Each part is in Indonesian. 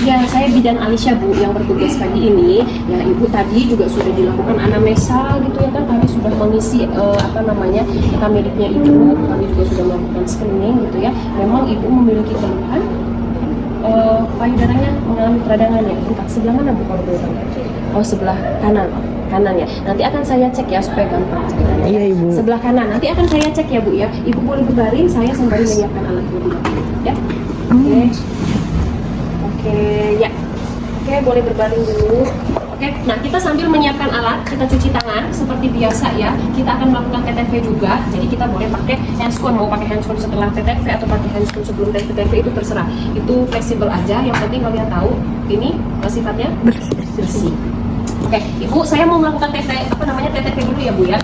Ya, saya bidan Alisha Bu yang bertugas pagi ini. Ya, Ibu tadi juga sudah dilakukan anamnesa gitu ya kan, kami sudah mengisi data mediknya Ibu, kami juga sudah melakukan screening gitu ya. Memang Ibu memiliki keluhan payudaranya mengalami peradangan ya. Entah sebelah mana Bu kalau boleh tahu? Oh, sebelah kanan ya. Nanti akan saya cek ya supaya gampang ceritanya. Iya Ibu. Sebelah kanan. Nanti akan saya cek ya Bu ya. Ibu boleh berbaring, saya sembari menyiapkan alat dulu ya. Oke, ya. Oke, boleh berbaring dulu. Oke, nah kita sambil menyiapkan alat, kita cuci tangan seperti biasa ya. Kita akan melakukan TTV juga. Jadi kita boleh pakai handscoon, mau pakai handscoon setelah TTV atau pakai handscoon sebelum TTV itu terserah. Itu fleksibel aja. Yang penting kalian tahu ini sifatnya bersih. Oke, Ibu, saya mau melakukan TTV dulu ya Bu ya.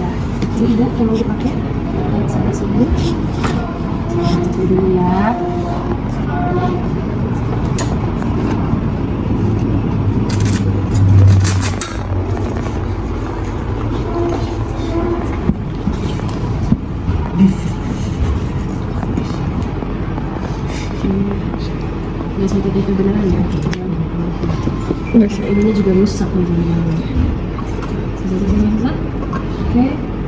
Ya, ini Ibu tolong dipakai. Sampai sini. Itu dulu ya. Ya sampai itu beneran ya. Ininya juga rusak nih. Oke.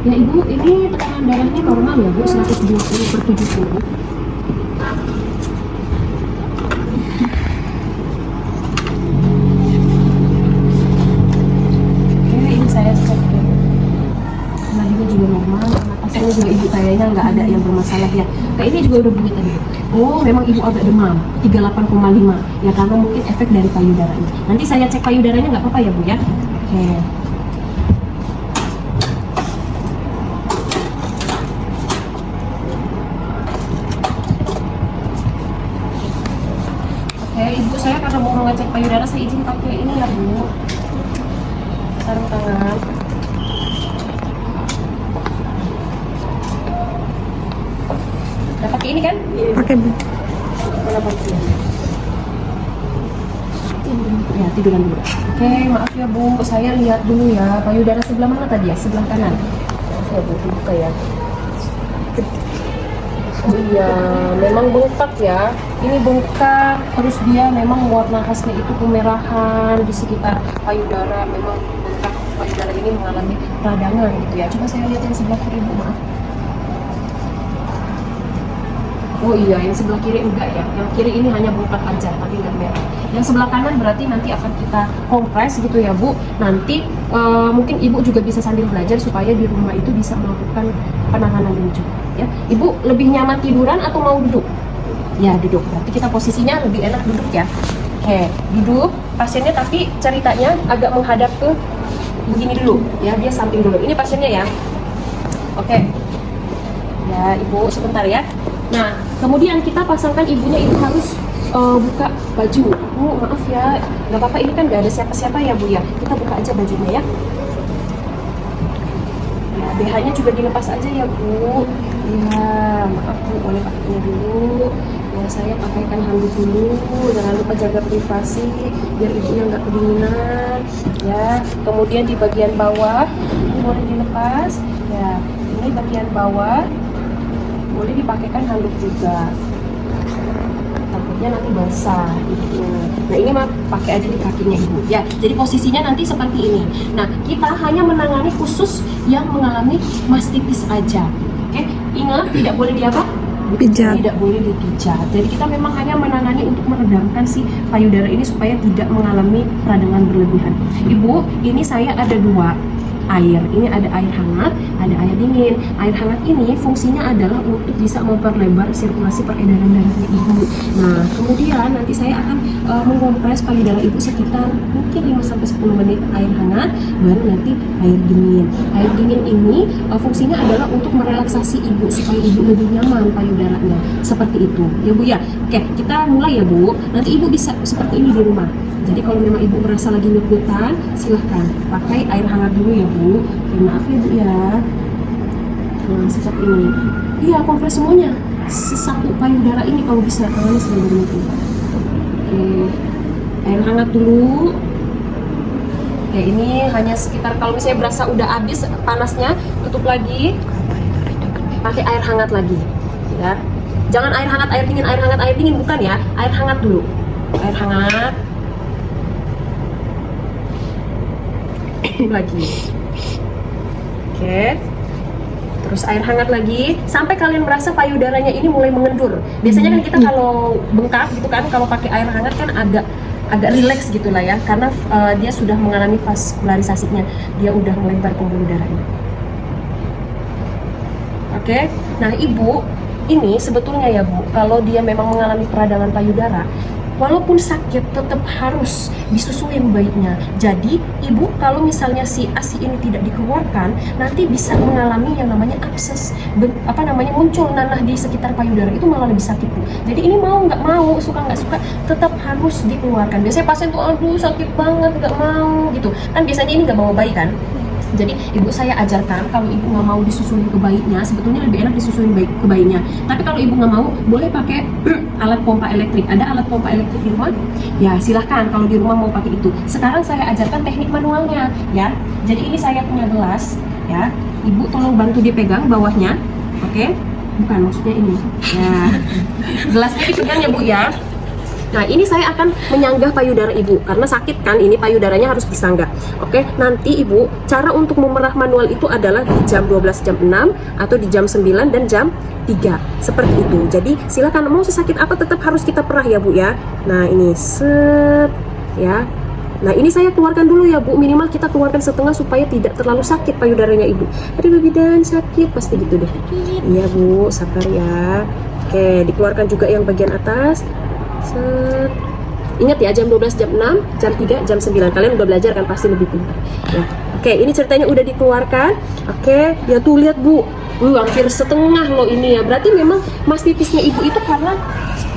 Ya Ibu, ini tekanan darahnya normal ya Bu, 120/70. Pasarnya juga Ibu kayaknya nggak ada yang bermasalah ya. Kayak ini juga udah bunyi tadi. Oh, memang Ibu agak demam 38,5 ya, karena mungkin efek dari payudaranya. Nanti saya cek payudaranya nggak apa-apa ya Bu ya. Oke. Oke Ibu, saya karena mau ngecek payudara saya izin pakai ini ya Bu, sarung tangan. Udah pakai ini kan? Pakai Bu. Ya, tiduran dulu. Oke, maaf ya Bu, saya lihat dulu ya. Payudara sebelah mana tadi ya? Sebelah kanan. Ya Bu, dibuka ya. Oh iya, memang bengkak ya. Ini bengkak, terus dia memang warna khasnya itu kemerahan di sekitar payudara. Memang bengkak, payudara ini mengalami peradangan gitu ya. Coba saya lihat yang sebelah kiri Bu, maaf. Oh iya, yang sebelah kiri enggak ya. Yang kiri ini hanya bengkak aja, tapi enggak merah. Yang sebelah kanan berarti nanti akan kita kompres gitu ya Bu. Nanti mungkin Ibu juga bisa sambil belajar supaya di rumah itu bisa melakukan penanganan ini juga ya. Ibu lebih nyaman tiduran atau mau duduk? Ya duduk, berarti kita posisinya lebih enak duduk ya. Oke, duduk. Pasiennya tapi ceritanya agak menghadap ke begini dulu ya, dia samping dulu. Ini pasiennya ya. Oke. Ya Ibu, sebentar ya. Nah, kemudian kita pasangkan ibunya itu harus buka baju. Bu, maaf ya, nggak apa-apa, ini kan nggak ada siapa-siapa ya Bu ya. Kita buka aja bajunya ya. Ya, BH-nya juga dilepas aja ya Bu. Ya, maaf Bu, boleh pakainya dulu. Ya, saya pakaikan handuk dulu. Jangan lupa jaga privasi biar ibunya nggak kedinginan. Ya, kemudian di bagian bawah ini boleh dilepas. Ya, ini bagian bawah. Boleh dipakaikan handuk juga, takutnya nanti basah gitu. Nah ini mah pakai aja di kakinya Ibu ya. Jadi posisinya nanti seperti ini. Nah kita hanya menangani khusus yang mengalami mastitis aja. Oke, ingat tidak boleh diapa? Pijat. Tidak boleh dipijat. Jadi kita memang hanya menangani untuk meredamkan si payudara ini supaya tidak mengalami peradangan berlebihan. Ibu, ini saya ada dua air. Ini ada air hangat, ada air dingin. Air hangat ini fungsinya adalah untuk bisa memperlebar sirkulasi peredaran darahnya Ibu. Nah, kemudian nanti saya akan mengompres payudara Ibu sekitar mungkin 5-10 menit air hangat, baru nanti air dingin. Air dingin ini fungsinya adalah untuk merelaksasi Ibu supaya Ibu lebih nyaman payudaranya. Seperti itu. Ya Bu ya. Oke, kita mulai ya Bu. Nanti Ibu bisa seperti ini di rumah. Jadi kalau memang Ibu merasa lagi nyut-nyutan, silahkan pakai air hangat dulu ya Bu. Oke, maaf ya Bu ya. Nah, seperti ini. Iya, kompres semuanya. Satu payudara ini kalau bisa, tangannya sedang berhenti. Oke, air hangat dulu. Oke, ini hanya sekitar, kalau misalnya berasa udah habis panasnya, tutup lagi. Pakai air hangat lagi, ya. Jangan air hangat, air dingin, air hangat, air dingin, bukan ya. Air hangat dulu. Air hangat. Lagi. Oke. Terus air hangat lagi sampai kalian merasa payudaranya ini mulai mengendur. Biasanya kan kita kalau bengkak gitu kan, kalau pakai air hangat kan agak rileks gitulah ya, karena dia sudah mengalami vaskularisasinya, dia udah melebar pembuluh darahnya. Oke. Nah, Ibu ini sebetulnya ya Bu, kalau dia memang mengalami peradangan payudara, walaupun sakit tetap harus disusuin baiknya. Jadi Ibu kalau misalnya si ASI ini tidak dikeluarkan, nanti bisa mengalami yang namanya abses, muncul nanah di sekitar payudara, itu malah lebih sakit Bu. Jadi ini mau nggak mau, suka nggak suka, tetap harus dikeluarkan. Biasanya pasien tuh aduh sakit banget nggak mau gitu kan, biasanya ini nggak bawa bayi kan. Jadi Ibu saya ajarkan kalau Ibu nggak mau disusuin ke bayinya, sebetulnya lebih enak disusuin ke bayinya. Tapi kalau Ibu nggak mau, boleh pakai alat pompa elektrik. Ada alat pompa elektrik di rumah? Ya silahkan kalau di rumah mau pakai itu. Sekarang saya ajarkan teknik manualnya ya. Jadi ini saya punya gelas ya. Ibu tolong bantu dipegang bawahnya. Oke? Bukan, maksudnya ini. Ya. Gelasnya dipegang ya Bu ya. Nah, ini saya akan menyanggah payudara Ibu karena sakit kan, ini payudaranya harus disanggah. Oke, nanti Ibu, cara untuk memerah manual itu adalah di jam 12, jam 6 atau di jam 9 dan jam 3. Seperti itu. Jadi, silakan mau sesakit apa tetap harus kita perah ya, Bu ya. Nah, ini set ya. Nah, ini saya keluarkan dulu ya, Bu. Minimal kita keluarkan setengah supaya tidak terlalu sakit payudaranya Ibu. Aduh, bidan sakit pasti gitu deh. Iya, Bu, sabar ya. Oke, dikeluarkan juga yang bagian atas. Set. Ingat ya, jam 12, jam 6, jam 3, jam 9. Kalian udah belajar kan, pasti lebih pintar ya. Oke, ini ceritanya udah dikeluarkan. Oke, ya tuh lihat Bu, hampir setengah loh ini ya. Berarti memang mastitisnya Ibu itu karena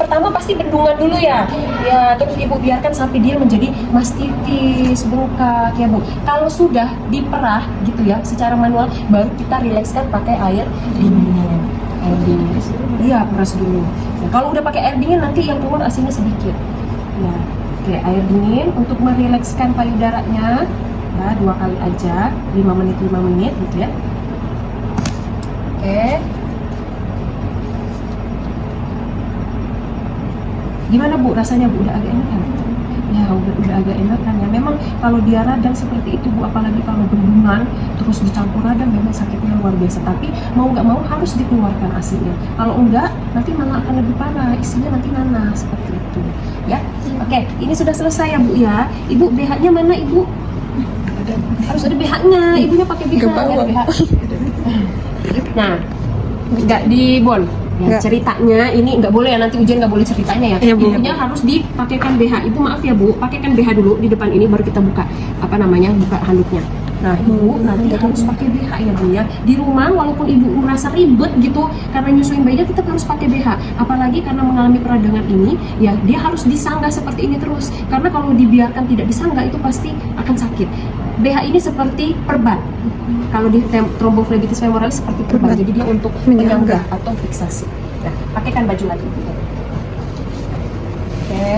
pertama pasti bendungan dulu ya. Ya, terus Ibu biarkan sampai dia menjadi mastitis, bengkak ya Bu. Kalau sudah diperah gitu ya secara manual, baru kita rilekskan pakai air dingin. Air dingin. Iya, peras dulu. Nah, kalau udah pakai air dingin nanti yang keluar asinnya sedikit. Ya, oke, air dingin untuk merilekskan payudaranya. Ya, 2 kali aja, 5 menit gitu ya. Oke. Gimana Bu rasanya Bu? Udah agak enak kan? Ya udah agak enak kan ya. Memang kalau dia radang seperti itu Bu, apalagi kalau bendungan terus dicampur radang, memang sakitnya luar biasa. Tapi mau nggak mau harus dikeluarkan asinya. Kalau enggak nanti malah akan lebih parah, isinya nanti nanah seperti itu ya. Oke, ini sudah selesai ya Bu ya. Ibu BH-nya mana Ibu? Harus ada BH-nya. Ibunya pakai BH. Nah, nggak di bon. Ya, ceritanya ini nggak boleh ya, nanti ujian nggak boleh ceritanya ya. Ibunya harus dipakaikan BH. Ibu maaf ya Bu, pakaikan BH dulu di depan ini, baru kita buka buka handuknya. Nah, Ibu nanti harus pakai BH ya Bu ya. Di rumah walaupun Ibu merasa ribet gitu karena nyusuin bayinya, tetap harus pakai BH. Apalagi karena mengalami peradangan ini, ya dia harus disanggah seperti ini terus. Karena kalau dibiarkan tidak disanggah itu pasti akan sakit. BH ini seperti perban. Kalau di thrombophlebosis femoralis seperti perban. Jadi dia untuk menyanggah atau fiksasi. Nah, pakaikan baju lagi. Oke.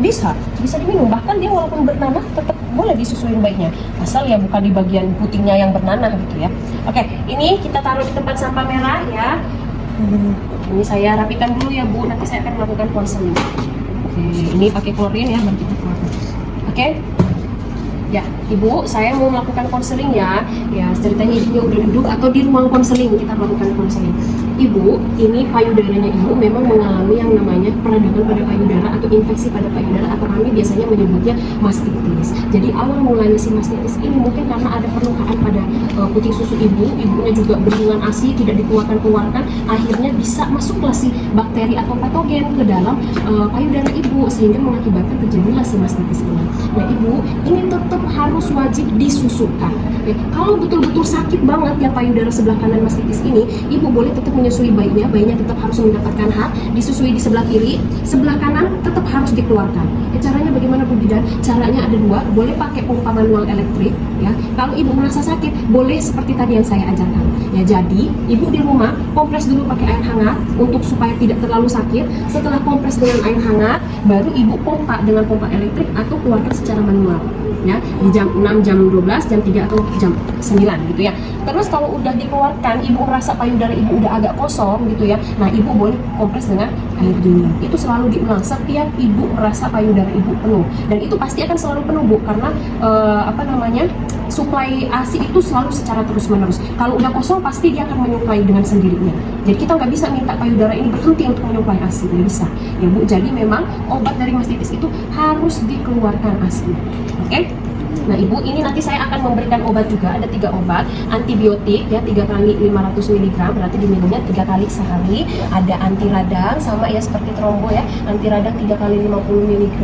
Bisa diminum, bahkan dia walaupun bernanah tetap boleh disusuin bayinya, asal ya bukan di bagian putingnya yang bernanah gitu ya. Oke, ini kita taruh di tempat sampah merah ya. Ini saya rapikan dulu ya Bu, nanti saya akan melakukan konseling. Oke, ini pakai klorin ya, baru kita keluarkan. Oke. Ya, Ibu, saya mau melakukan konseling ya. Ya, ceritanya ibunya udah duduk atau di ruang konseling kita melakukan konseling. Ibu, ini payudaranya Ibu memang mengalami yang namanya peradangan pada payudara atau infeksi pada payudara, atau kami biasanya menyebutnya mastitis. Jadi awal mulanya si mastitis ini mungkin karena ada perlukaan pada puting susu ibunya juga bendungan ASI tidak dikeluarkan, akhirnya bisa masuklah si bakteri atau patogen ke dalam payudara Ibu sehingga mengakibatkan terjadilah si mastitis ini. Nah, Ibu, ini tetap harus wajib disusukan. Ya, kalau betul-betul sakit banget ya payudara sebelah kanan mastitis ini, Ibu boleh tetap menyusui bayinya tetap harus mendapatkan hak disusui di sebelah kiri, sebelah kanan tetap harus dikeluarkan. Ya, caranya bagaimana Bu Bidan? Caranya ada 2, boleh pakai pompa manual elektrik ya. Kalau Ibu merasa sakit, boleh seperti tadi yang saya ajarkan. Ya, jadi Ibu di rumah kompres dulu pakai air hangat untuk supaya tidak terlalu sakit. Setelah kompres dengan air hangat, baru Ibu pompa dengan pompa elektrik atau keluarkan secara manual. ya, di jam 6, jam 12, jam 3 atau jam 9 gitu ya. Terus kalau udah dikeluarkan, ibu merasa payudara ibu udah agak kosong gitu ya, nah ibu boleh kompres dengan air dingin. Itu selalu diulang setiap ibu merasa payudara ibu penuh, dan itu pasti akan selalu penuh Bu, karena suplai ASI itu selalu secara terus menerus. Kalau udah kosong pasti dia akan menyuplai dengan sendirinya. Jadi kita nggak bisa minta payudara ini berhenti untuk menyuplai ASI, nggak bisa ya Bu. Jadi memang obat dari mastitis itu harus dikeluarkan ASI. Oke? Nah ibu, ini nanti saya akan memberikan obat juga, ada 3 obat antibiotik ya, 3 kali 500 mg, berarti diminumnya 3 kali sehari. Ada anti radang sama ya seperti trombo ya, anti radang 3 kali 50 mg,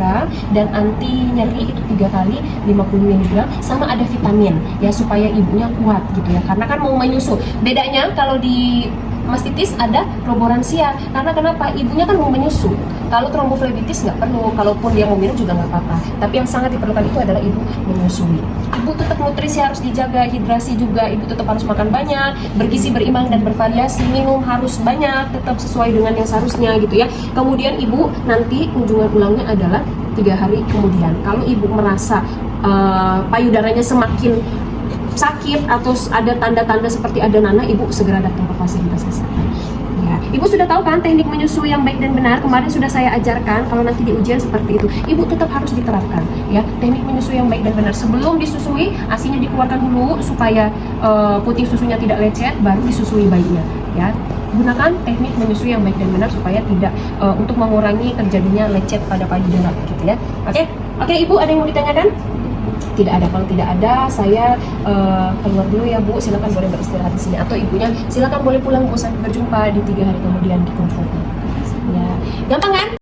dan anti nyeri itu 3 kali 50 mg, sama ada vitamin ya supaya ibunya kuat gitu ya, karena kan mau menyusu. Bedanya kalau di mastitis ada roboransia, karena kenapa? Ibunya kan mau menyusu. Kalau tromboflebitis nggak perlu, kalaupun dia mau minum juga nggak apa-apa. Tapi yang sangat diperlukan itu adalah ibu menyusui. Ibu tetap nutrisi harus dijaga, hidrasi juga, ibu tetap harus makan banyak, bergizi berimbang dan bervariasi, minum harus banyak, tetap sesuai dengan yang seharusnya gitu ya. Kemudian ibu nanti kunjungan ulangnya adalah 3 hari kemudian. Kalau ibu merasa payudaranya semakin sakit atau ada tanda-tanda seperti ada nanah, ibu segera datang ke fasilitas kesehatan. Ya, ibu sudah tahu kan teknik menyusui yang baik dan benar? Kemarin sudah saya ajarkan. Kalau nanti di ujian seperti itu, ibu tetap harus diterapkan. Ya, teknik menyusui yang baik dan benar. Sebelum disusui, ASINya dikeluarkan dulu supaya putih susunya tidak lecet, baru disusui bayinya. Ya, gunakan teknik menyusui yang baik dan benar supaya tidak untuk mengurangi terjadinya lecet pada payudara, gitu ya. Oke, ibu ada yang mau ditanyakan? Tidak ada. Kalau tidak ada, saya keluar dulu ya Bu. Silakan boleh beristirahat di sini, atau ibunya silakan boleh pulang Bu. Sampai berjumpa di 3 hari kemudian di konsultasi. Ya, gampang kan?